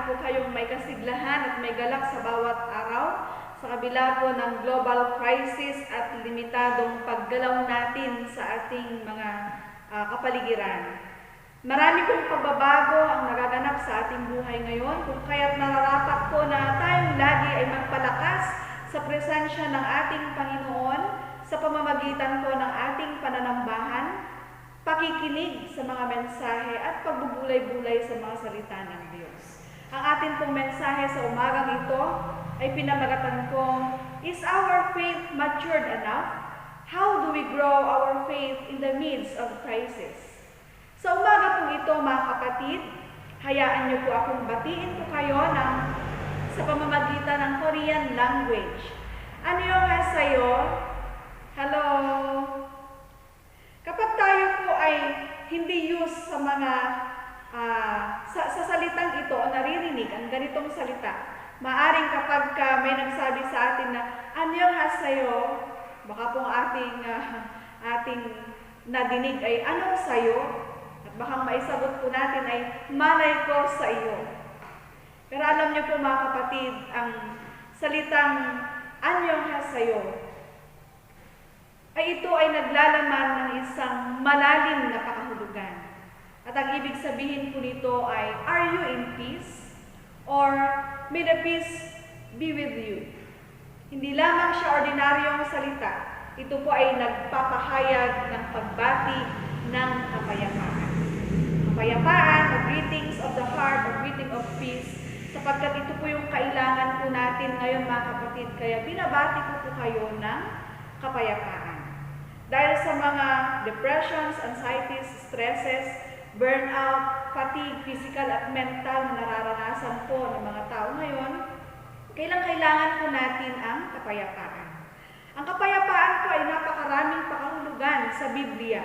po kayong may kasiglahan at may galak sa bawat araw sa kabila po ng global crisis at limitadong paggalaw natin sa ating mga kapaligiran. Marami pong pagbabago ang nagaganap sa ating buhay ngayon, kung kaya't nararapat po na tayong lagi ay magpalakas sa presensya ng ating Panginoon sa pamamagitan po ng ating pananambahan, pakikinig sa mga mensahe at pagbubulay-bulay sa mga salita ng Diyos. Ang atin pong mensahe sa umagang ito ay pinamagatan kong, is our faith matured enough? How do we grow our faith in the midst of crisis? Sa umaga pong ito, mga kapatid, hayaan niyo po akong batiin po kayo sa pamamagitan ng Korean language. Annyeonghaseyo. Hello. Kapag tayo po ay hindi used sa mga sa salitang ito o naririnig ang ganitong salita, maaring kapag may nagsabi sa atin na annyeonghaseyo, baka pong ating nadinig ay anong sayo, at baka maisagot po natin ay malay ko sa iyo. Pero alam niyo po mga kapatid, ang salitang annyeonghaseyo ay ito ay naglalaman ng isang malalim na pakahulugan. At ang ibig sabihin po nito ay, are you in peace? Or may the peace be with you? Hindi lamang siya ordinaryong salita. Ito po ay nagpapahayag ng pagbati ng kapayapaan. Kapayapaan, a greetings of the heart, a greeting of peace, sapagkat ito po yung kailangan po natin ngayon mga kapatid. Kaya binabati ko po kayo ng kapayapaan. Dahil sa mga depressions, anxieties, stresses, burnout, fatigue, physical at mental na nararanasan po ng mga tao ngayon, kailangan po natin ang kapayapaan. Ang kapayapaan po ay napakaraming pakahulugan sa Biblia.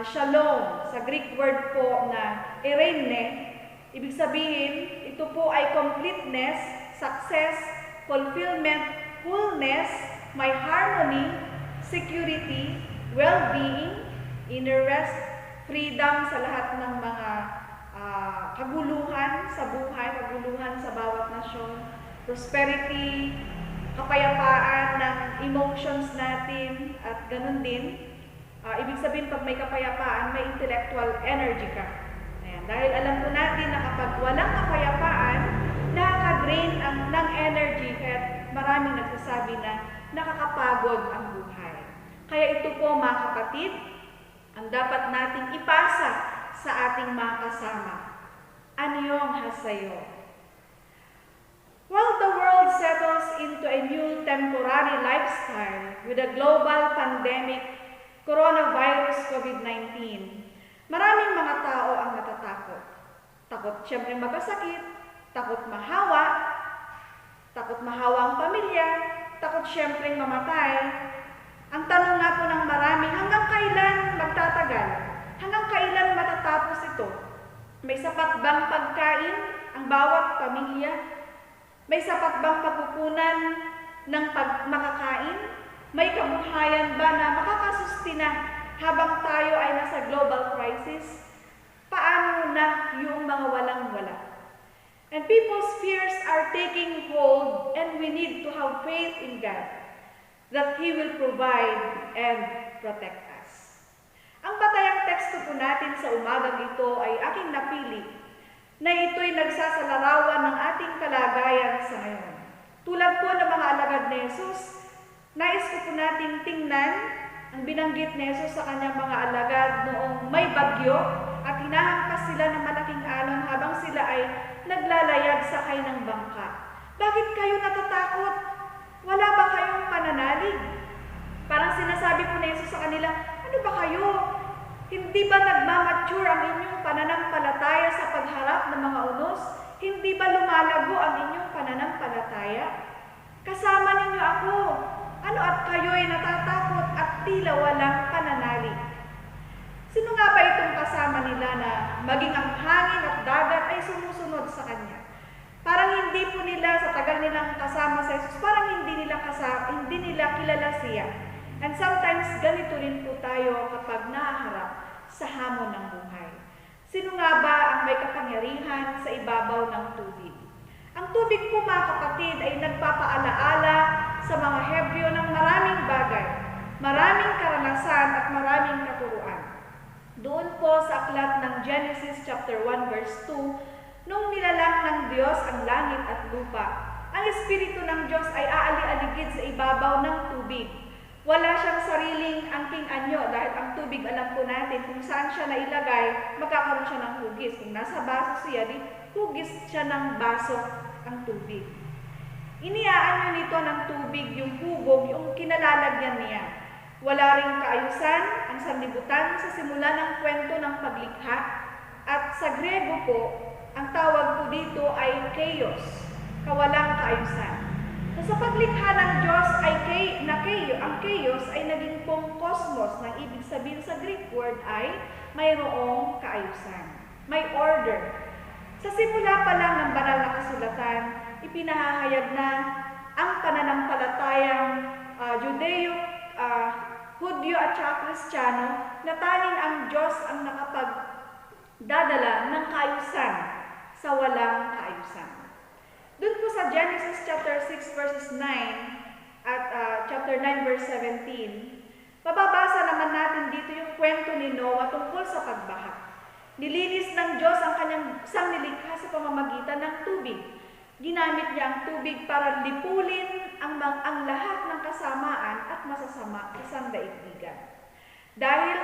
Shalom, sa Greek word po na eirene, ibig sabihin, ito po ay completeness, success, fulfillment, wholeness, may harmony, security, well-being, inner rest, freedom sa lahat ng mga kaguluhan sa buhay, kaguluhan sa bawat nasyon, prosperity, kapayapaan ng emotions natin, at ganun din. Ibig sabihin, pag may kapayapaan, may intellectual energy ka. Ayan. Dahil alam po natin na kapag walang kapayapaan, nakaka-drain ng energy, kaya maraming nagsasabi na nakakapagod ang buhay. Kaya ito po mga kapatid, ang dapat nating ipasa sa ating mga kasama. Annyeonghaseyo. While the world settles into a new temporary lifestyle with a global pandemic, coronavirus COVID-19, maraming mga tao ang natatakot. Takot siyempre magkasakit, takot mahawa ang pamilya, takot siyempre mamatay. Ang tanong nga po ng marami, hanggang kailan magtatagal? Hanggang kailan matatapos ito? May sapat bang pagkain ang bawat pamilya? May sapat bang pagkukunan ng makakain? May kabuhayan ba na makakasustina habang tayo ay nasa global crisis? Paano na yung mga walang-wala? And people's fears are taking hold, and we need to have faith in God that He will provide and protect us. Ang patayang teksto po natin sa umagang ito ay aking napili na ito'y nagsasalarawan ng ating kalagayan sa ngayon. Tulad po ng mga alagad ni Jesus, nais ko po nating tingnan ang binanggit ni Jesus sa kanyang mga alagad noong may bagyo at hinahampas sila ng malaking alon habang sila ay naglalayag sakay ng bangka. Bakit kayo natatakot? Wala ba kayong pananalig? Parang sinasabi po ni Jesus sa kanila, ano ba kayo? Hindi ba nagmamature ang inyong pananampalataya sa pagharap ng mga unos? Hindi ba lumalago ang inyong pananampalataya? Kasama ninyo ako. Ano at kayo'y natatakot at tila walang pananalig? Sino nga ba itong kasama nila na maging ang hangin at dagat ay sumusunod sa Kanya? Parang hindi po nila sa tagal nilang kasama sa Jesus, parang hindi nila kilala siya. And sometimes ganito rin po tayo kapag nahaharap sa hamon ng buhay. Sino nga ba ang may kapangyarihan sa ibabaw ng tubig? tubig po mga kapatid ay nagpapaalaala sa mga Hebreo ng maraming bagay, maraming karanasan at maraming katuruan. Doon po sa aklat ng Genesis chapter 1 verse 2, nung nilalang ng Diyos ang langit at lupa, ang Espiritu ng Diyos ay aali-aligid sa ibabaw ng tubig. Wala siyang sariling angking anyo dahil ang tubig, alam po natin kung saan siya nailagay, magkakaroon siya ng hugis. Kung nasa baso siya, di hugis siya ng baso ang tubig. Iniaanyo nito ng tubig yung hubog, yung kinalalagyan niya. Wala ring kaayusan ang sanlibutan sa simula ng kwento ng paglikha. At sa Grego po, ang tawag po dito ay chaos, kawalang kaayusan. So, sa paglikha ng Diyos ang chaos ay naging pong cosmos, na ibig sabihin sa Greek word ay mayroong kaayusan, may order. Sa simula pa lang ng banal na kasulatan, ipinahahayag na ang pananampalatayang Judeo, Hudyo at saka Kristiyano na tanging ang Diyos ang nakapagdadala ng kaayusan sa walang kaayusan. Doon po sa Genesis chapter 6 verses 9 at chapter 9 verse 17, mababasa naman natin dito yung kwento ni Noah tungkol sa pagbaha. Nilinis ng Diyos ang kanyang sanglilikha sa pamamagitan ng tubig. Ginamit niya ang tubig para lipulin ang lahat ng kasamaan at masasama sa sandaigdigan. Dahil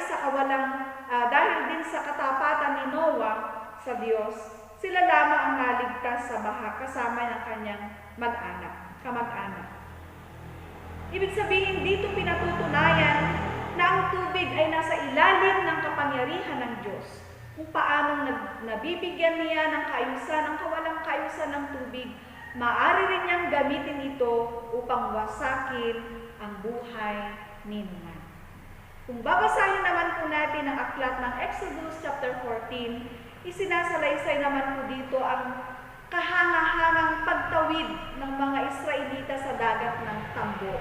din sa katapatan ni Noah sa Diyos, sila lamang ang naligtas sa baha kasama ng kanyang kamag-anak. Ibig sabihin, dito pinatutunayan na ang tubig ay nasa ilalim ng kapangyarihan ng Diyos. Kung paanong nabibigyan niya ng kaayusan, ang kawalang kaayusan ng tubig, maaari rin niyang gamitin ito upang wasakin ang buhay ni Noah. Kung babasahin naman po natin ang aklat ng Exodus chapter 14, isinasalaysay naman po dito ang kahanga-hangang pagtawid ng mga Israelita sa dagat ng Tambo.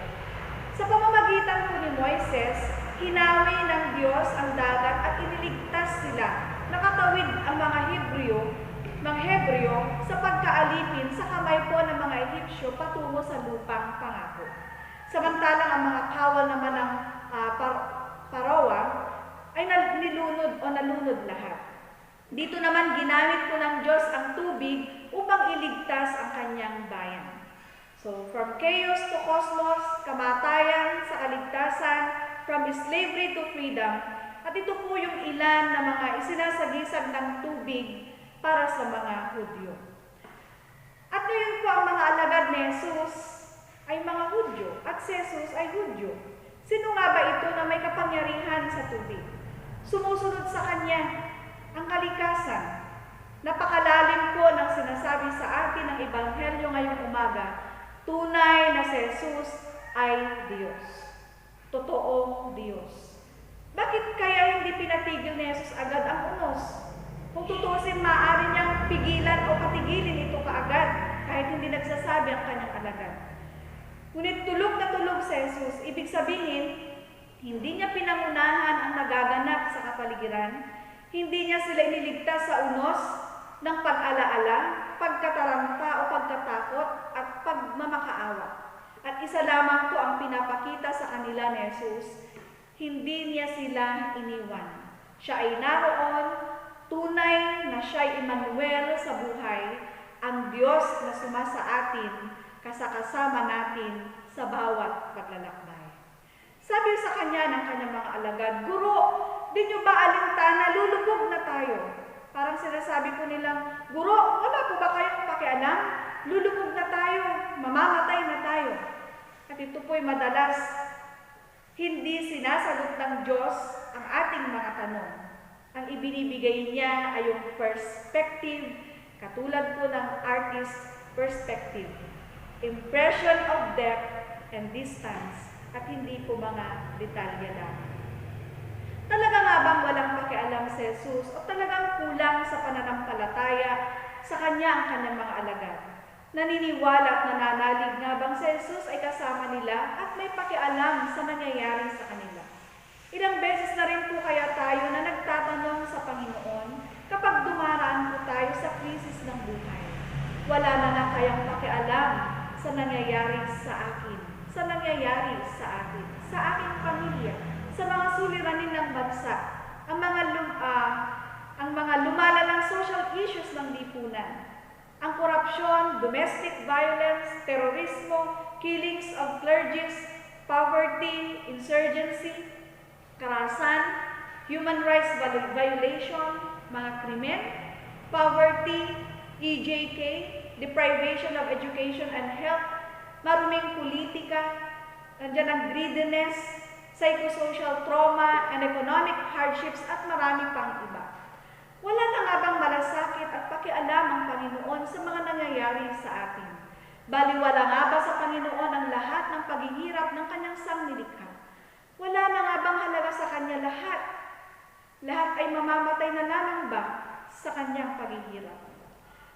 Sa pamamagitan po ni Moises, hinawi ng Diyos ang dagat at iniligtas sila. Nakatawid ang mga Hebreo sa pagkaalipin sa kamay po ng mga Ehipsyo patungo sa lupang pangako. Samantalang ang mga kawal naman ng Parawa ay nalunod lahat. Dito naman ginamit po ng Diyos ang tubig upang iligtas ang kanyang bayan. So, from chaos to cosmos, kamatayan sa kaligtasan, from slavery to freedom. At ito po yung ilan na mga isinasagisag ng tubig para sa mga Hudyo. At ngayon po ang mga alagad ni Jesus ay mga Hudyo at si Jesus ay Hudyo. Sino nga ba ito na may kapangyarihan sa tubig? Sumusunod sa kanya ang kalikasan. Napakalalim po ng sinasabi sa atin ng Ebanghelyo ngayong umaga, tunay na si Jesus ay Diyos. Totoong Diyos. Bakit kaya hindi pinatigil ni Jesus agad ang unos? Kung tutusin, maaari niyang pigilan o patigilin ito kaagad kahit hindi nagsasabi ang kanyang alagad. Ngunit tulog na tulog si Jesus, ibig sabihin, hindi niya pinangunahan ang nagaganap sa kapaligiran. Hindi niya sila iniligtas sa unos ng pag-alaala, pagkataranta o pagkatakot at pagmamakaawa. At isa lamang po ang pinapakita sa kanila ni Jesus, hindi niya sila iniwan. Siya ay naroon, tunay na siya'y Emmanuel sa buhay, ang Diyos na sumasa atin, kasakasama natin sa bawat paglalakbay. Sabi sa kanya ng kanyang mga alagad, Guro, di nyo ba alintana, lulubog na tayo? Parang sinasabi po nilang, Guro, wala po ba kayong pakialam? Lulubog na tayo, mamamatay na tayo. At ito po'y madalas hindi sinasagot ng Diyos ang ating mga tanong. Ang ibinibigay niya ay yung perspective, katulad po ng artist perspective. Impression of depth and distance, at hindi po mga detalye lang. Talaga nga bang walang pakialam si Jesus o talagang kulang sa pananampalataya sa kanya ang kanyang mga alagad? Naniniwala at nananalig nga bang si Jesus ay kasama nila at may pakialam sa nangyayari sa kanila? Ilang beses na rin po kaya tayo na nagtatanong sa Panginoon kapag dumaraan po tayo sa krisis ng buhay. Wala na nga kayang pakialam sa nangyayari sa akin, sa nangyayari sa atin, sa aking pamilya, sa mga suliranin ng bansa, ang mga lumalalang social issues ng lipunan, ang korupsyon, domestic violence, terorismo, killings of clergies, poverty, insurgency, karahasan, human rights violation, mga krimen, poverty, EJK, deprivation of education and health, maruming politika, nandiyan ang greediness, psychosocial trauma, and economic hardships at marami pang iba. Wala na nga bang malasakit at pakialam ang Panginoon sa mga nangyayari sa atin? Baliwala nga ba sa Panginoon ang lahat ng paghihirap ng kanyang sangnilikha? Wala na nga bang halaga sa kanya lahat? Lahat ay mamamatay na lamang ba sa kanyang paghihirap?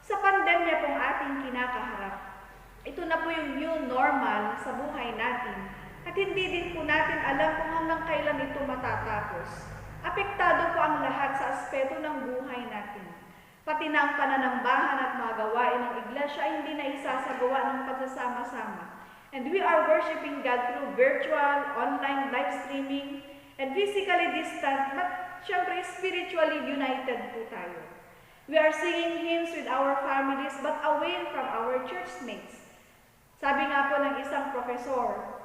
Sa pandemya pong ating kinakaharap, ito na po yung new normal sa buhay natin at hindi din po natin alam kung hanggang kailan ito matatapos. Apektado po ang lahat sa aspeto ng buhay natin. Pati na ang pananambahan at mga gawain ng iglesia ay hindi na isasagawa ng pagsasama-sama. And we are worshiping God through virtual, online live streaming, and physically distant, but syempre spiritually united po tayo. We are singing hymns with our families but away from our church mates. Sabi nga po ng isang profesor,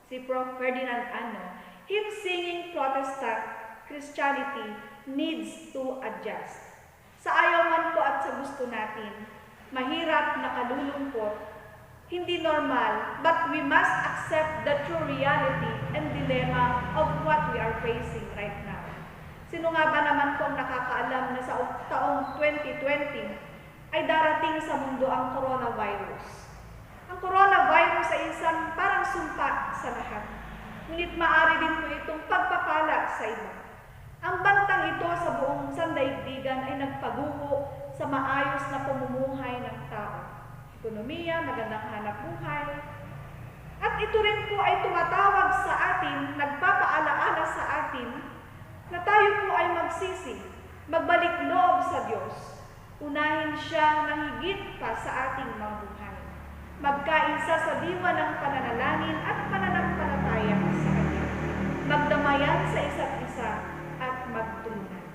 si Prof. Ferdinand Ano, hymn singing Protestant Christianity needs to adjust. Sa ayaw man po at sa gusto natin, mahirap na kalulungkot, hindi normal, but we must accept the true reality and dilemma of what we are facing right now. Sino nga ba naman pong nakakaalam na sa taong 2020 ay darating sa mundo ang coronavirus? Ang coronavirus ay isang parang sumpa sa lahat. Ngunit maaari din po itong pagpapala sa iba. Ang bantang ito sa buong sandaigdigan ay nagpaguho sa maayos na pamumuhay ng tao. Ekonomiya, magandang hanap buhay. At ito rin po ay tumatawag sa atin, nagpapaalaala sa atin, na tayo po ay magsisi, magbalik loob sa Diyos. Unahin siya ng higit pa sa ating mabuhay. Magkaisa sa diwa ng pananalangin at pananampalataya sa Kanya. Magdamayan sa isa't isa at magtulungan.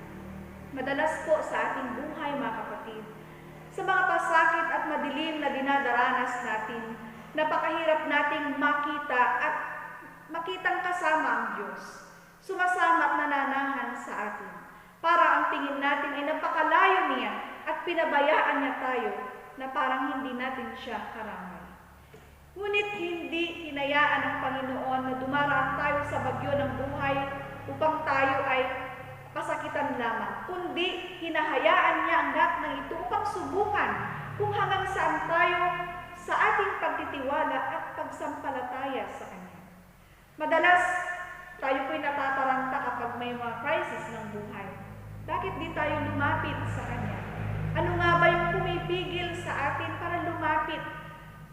Madalas po sa ating buhay, mga kapatid, sa mga pasakit at madilim na dinadaranas natin, napakahirap nating makita at makitang kasama ang Diyos. Sumasama at nananahan sa atin. Para ang tingin natin ay napakalayo niya at pinabayaan niya tayo na parang hindi natin siya karamay. Ngunit hindi hinayaan ng Panginoon na dumaraan tayo sa bagyo ng buhay upang tayo ay pasakitan lamang, kundi hinahayaan niya ang lahat ng ito upang subukan kung hanggang saan tayo sa ating pagtitiwala at pagsampalataya sa Kanya. Madalas, tayo po'y natataranta kapag may mga crisis ng buhay. Bakit di tayo lumapit sa Kanya? Ano nga ba yung pumipigil sa atin para lumapit?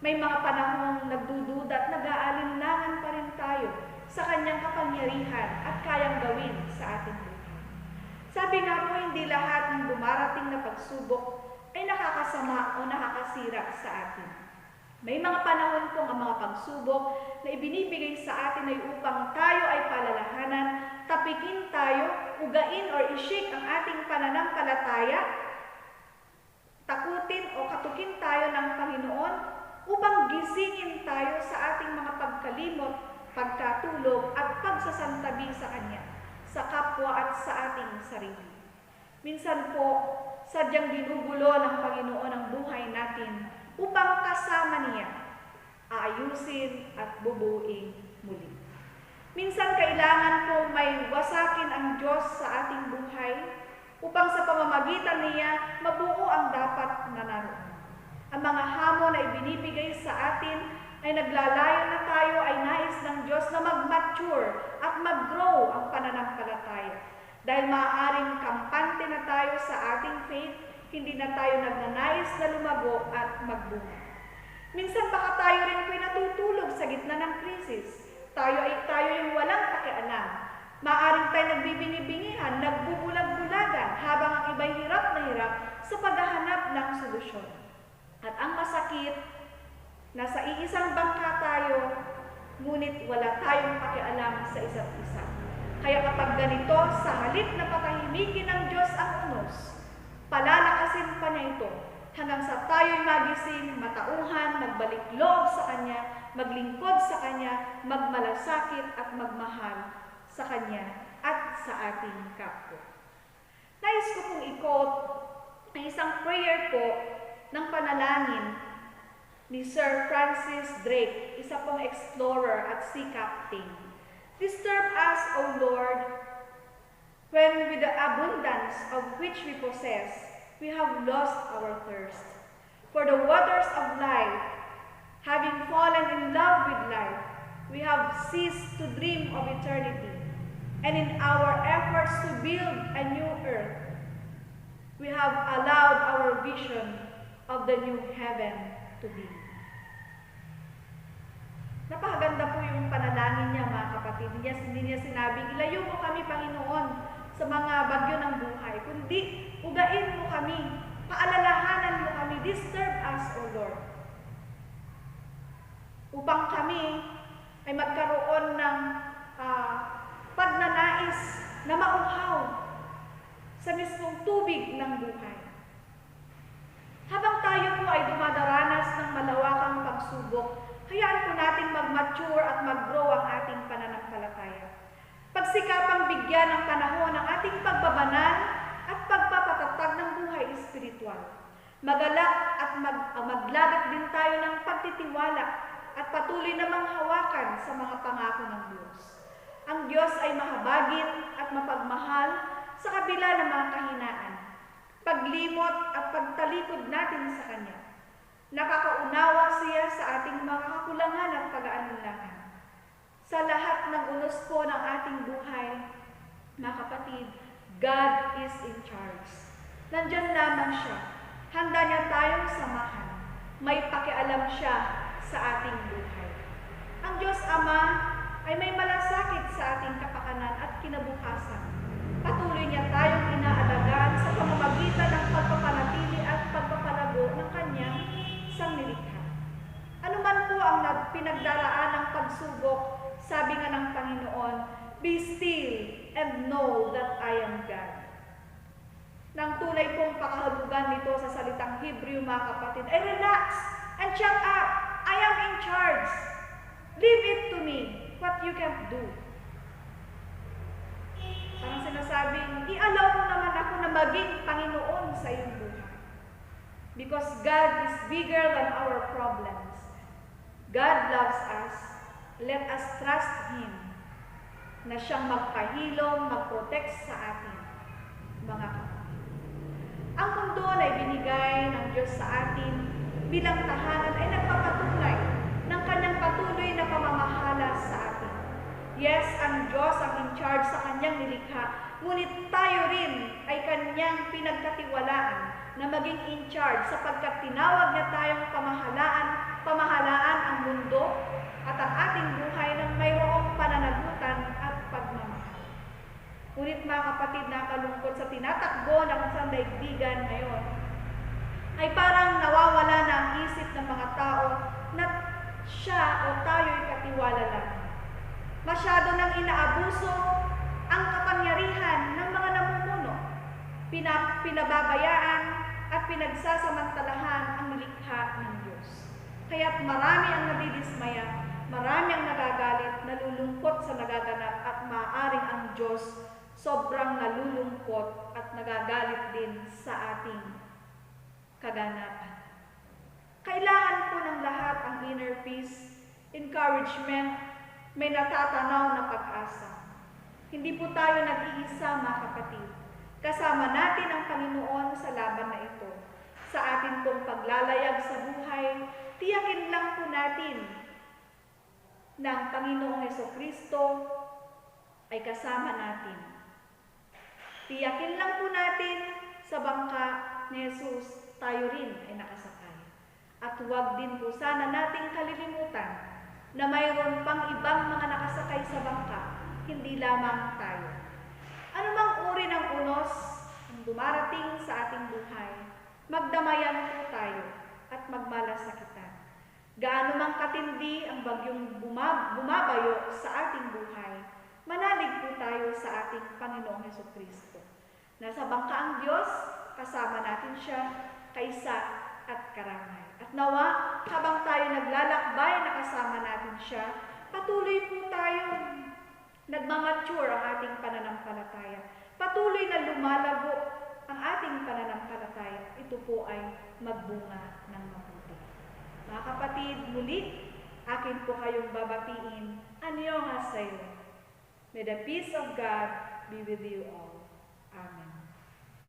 May mga panahong nagdududa at nag-aalinlangan pa rin tayo sa Kanyang kapangyarihan at kayang gawin sa ating buhay. Sabi nga po, hindi lahat ng dumarating na pagsubok ay nakakasama o nakakasira sa atin. May mga panahon pong ang mga pagsubok na ibinibigay sa atin ay upang tayo ay palalahanan, tapikin tayo, ugain or i-shake ang ating pananampalataya, takutin o katukin tayo ng Panginoon upang gisingin tayo sa ating mga pagkalimot, pagkatulog at pagsasantabi sa Kanya, sa kapwa at sa ating sarili. Minsan po, sadyang ginugulo ng Panginoon ang buhay natin upang kasama niya, aayusin at bubuing muli. Minsan kailangan po may wasakin ang Diyos sa ating buhay upang sa pamamagitan niya mabuo ang dapat na naroon. Ang mga hamon na ibinibigay sa atin ay naglalayo na tayo ay nais ng Diyos na mag-mature at mag-grow ang pananampalataya. Dahil maaaring kampante na tayo sa ating faith, hindi na tayo nagnanais na lumago at magbunga. Minsan baka tayo rin po'y natutulog sa gitna ng krisis. Tayo yung walang pakialam. Maaaring tayo nagbibingi-bingihan, nagbubulag-bulagan habang ang iba'y hirap na hirap sa paghahanap ng solusyon. At ang masakit, nasa iisang bangka tayo, ngunit wala tayong pakialam sa isa't isa. Kaya kapag ganito, sa halip na patahimikin ng Diyos ang unos, palalakasin pa niya ito hanggang sa tayo'y magising, matauhan, magbalik loob sa Kanya, maglingkod sa Kanya, magmalasakit at magmahal sa Kanya at sa ating kapwa. Nais ko pong i-quote ang isang prayer po ng panalangin ni Sir Francis Drake, isa pong explorer at sea captain. Disturb us, O Lord, when with the abundance of which we possess, we have lost our thirst. For the waters of life, having fallen in love with life, we have ceased to dream of eternity. And in our efforts to build a new earth, we have allowed our vision of the new heaven to be. Napakaganda po yung panalangin niya, mga kapatid. Hindi niya sinabing, ilayo mo kami, Panginoon, sa mga bagyo ng buhay. Kundi, ugain mo kami, paalalahanan mo kami, disturb us, O Lord. Upang kami ay magkaroon ng pagnanais na mauhaw sa mismong tubig ng buhay. Habang tayo po ay dumadaranas ng malawakang pagsubok, hayaan po nating mag-mature at mag-grow ang ating pananampalataya. Pagsikapang bigyan ng panahon ang ating pagbabanal at pagpapatatag ng buhay espiritual. Magalak at maglagat din tayo ng pagtitiwala at patuloy na manghawakan sa mga pangako ng Diyos. Ang Diyos ay mahabagin at mapagmahal sa kabila ng mga kahinaan, paglimot at pagtalikod natin sa Kanya. Nakakaunawa siya sa ating mga kakulangan at pag-aalinlangan. Sa lahat ng unos po ng ating buhay, mga kapatid, God is in charge. Nandyan lamang siya. Handa niya tayong samahan. May pakialam siya sa ating buhay. Ang Diyos Ama ay may malasakit sa ating kapakanan at kinabukasan. Patuloy niya tayong inaalagaan sa pamamagitan ng pagpapanatili at pagpapalago ng Kanyang sangnilikha. Ano man po ang pinagdaraan ng pagsubok, sabi nga ng Panginoon, be still and know that I am God. Nang tunay pong pakahulugan nito sa salitang Hebrew, mga kapatid, ay relax and shut up. I am in charge. Leave it to me what you can't do. Parang sinasabing, i-allow mo naman ako na maging Panginoon sa iyong buhay. Because God is bigger than our problems. God loves us. Let us trust Him na siyang magpahilom, mag-protect sa atin, mga kapatid. Ang mundo ay binigay ng Diyos sa atin bilang tahanan ay nagpapatunay ng Kanyang patuloy na pamamahala sa atin. Yes, ang Diyos ang in charge sa Kanyang nilikha, ngunit tayo rin ay Kanyang pinagkatiwalaan na maging in charge sapagkat tinawag niya tayong pamahalaan ang mundo at ang ating buhay ng mayroong pananagutan at pagmamahal. Ngunit mga kapatid, nakalungkot sa tinatakbo ng sandaigdigan ngayon, ay parang nawawala na ang isip ng mga tao na siya o tayo'y katiwala lang. Masyado nang inaabuso ang kapangyarihan ng mga namumuno. Pinababayaan at pinagsasamantalahan ang nilikha ng Diyos. Kaya't marami ang nadidismaya, marami ang nagagalit, nalulungkot sa nagaganap at maaaring ang Diyos sobrang nalulungkot at nagagalit din sa ating kaganapan. Kailangan po ng lahat ang inner peace, encouragement, may natatanaw na pag-asa. Hindi po tayo nag-iisa, mga kapatid. Kasama natin ang Panginoon sa laban na ito. Sa atin pong paglalayag sa buhay, tiyakin lang po natin na ang Panginoong Hesukristo ay kasama natin. Tiyakin lang po natin sa bangka ni Jesus, tayo rin ay nakasakay. At huwag din po sana nating kalilimutan na mayroon pang ibang mga nakasakay sa bangka, hindi lamang tayo. Anumang uri ng unos ang dumarating sa ating buhay, magdamayan po tayo. at magmalasakitan. Gaano mang katindi ang bagyong bumabayo sa ating buhay, manalig po tayo sa ating Panginoong Hesukristo. Nasa bangka ang Diyos, kasama natin siya, kaisa at karamay. At nawa, habang tayo naglalakbay na kasama natin siya, patuloy po tayong nagmamature ang ating pananampalataya. Patuloy na lumalago ang ating pananampalataya. Ito po ay magbunga ng mabuti. Mga kapatid, muli, akin po kayong babatiin. Annyeonghaseyo. May the peace of God be with you all. Amen.